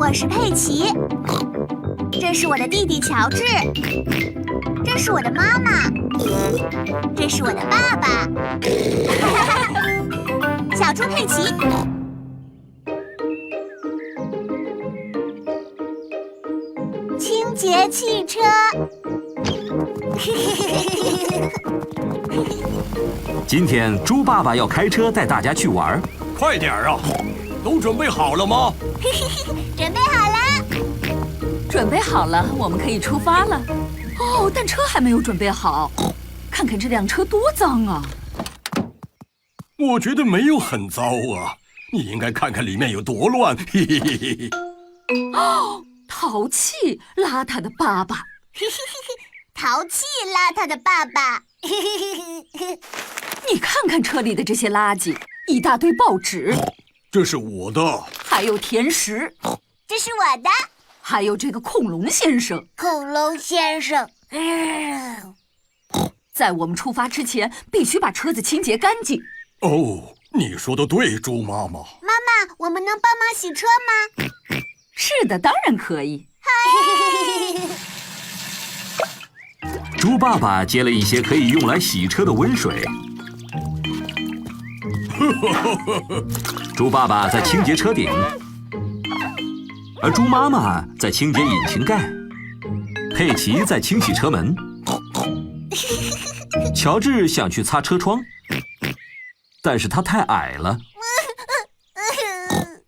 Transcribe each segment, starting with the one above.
我是佩奇，这是我的弟弟乔治，这是我的妈妈，这是我的爸爸。小猪佩奇。清洁汽车。今天猪爸爸要开车带大家去玩，快点啊！都准备好了吗？准备好了。准备好了，我们可以出发了。哦，但车还没有准备好。看看这辆车多脏啊！我觉得没有很糟啊，你应该看看里面有多乱。嘿嘿嘿嘿。哦，淘气邋遢的爸爸。淘气邋遢的爸爸。你看看车里的这些垃圾，一大堆报纸，这是我的，还有甜食，这是我的，还有这个恐龙先生。恐龙先生。在我们出发之前，必须把车子清洁干净。哦，你说的对，猪妈妈。妈妈，我们能帮忙洗车吗？是的，当然可以。猪爸爸接了一些可以用来洗车的温水。猪爸爸在清洁车顶，而猪妈妈在清洁引擎盖，佩奇在清洗车门，乔治想去擦车窗，但是他太矮了。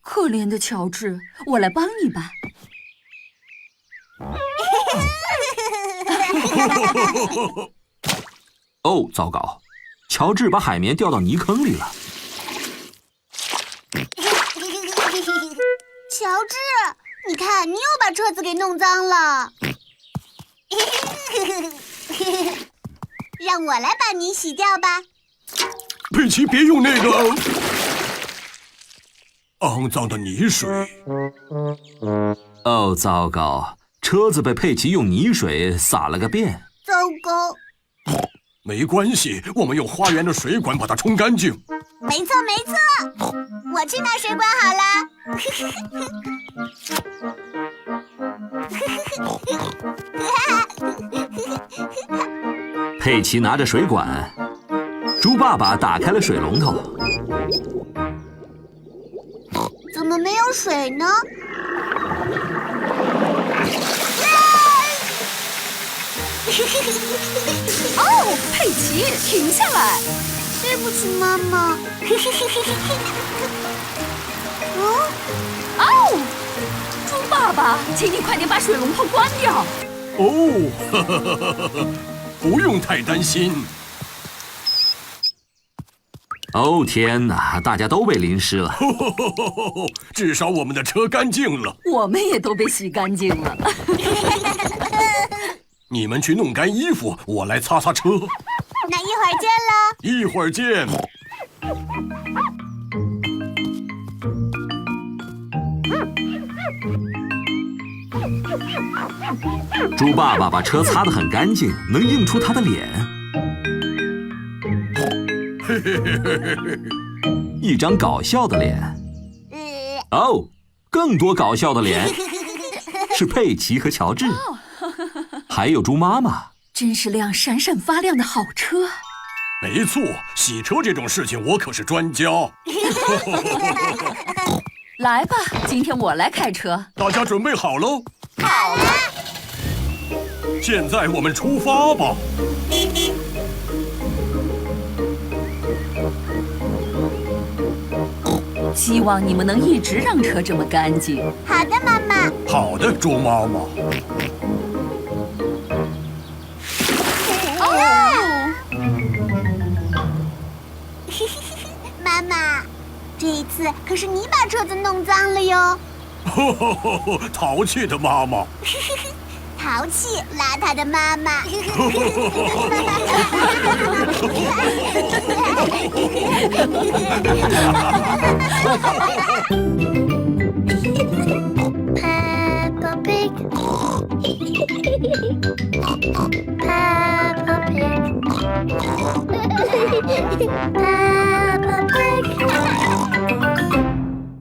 可怜的乔治，我来帮你吧。哦，糟糕！乔治把海绵掉到泥坑里了。乔治，你看，你又把车子给弄脏了。让我来把你洗掉吧。佩奇，别用那个肮脏的泥水。哦，糟糕！车子被佩奇用泥水洒了个遍。糟糕！没关系，我们用花园的水管把它冲干净。没错，没错，我去拿水管好了。佩奇拿着水管，猪爸爸打开了水龙头。怎么没有水呢？哦，佩奇，停下来！对不起，妈妈。哦，猪爸爸，请你快点把水龙头关掉。哦，不用太担心。哦，天哪，大家都被淋湿了。至少我们的车干净了。我们也都被洗干净了。你们去弄干衣服，我来擦擦车。那一会儿见了。一会儿见。猪爸爸把车擦得很干净，能映出他的脸。一张搞笑的脸。哦，更多搞笑的脸。是佩奇和乔治。还有猪妈妈，真是辆闪闪发亮的好车。没错，洗车这种事情我可是专家。来吧，今天我来开车。大家准备好喽？好了。现在我们出发吧。希望你们能一直让车这么干净。好的，妈妈。好的，猪妈妈。妈妈，这一次可是你把车子弄脏了哟。淘气的妈妈。淘气邋遢的妈妈。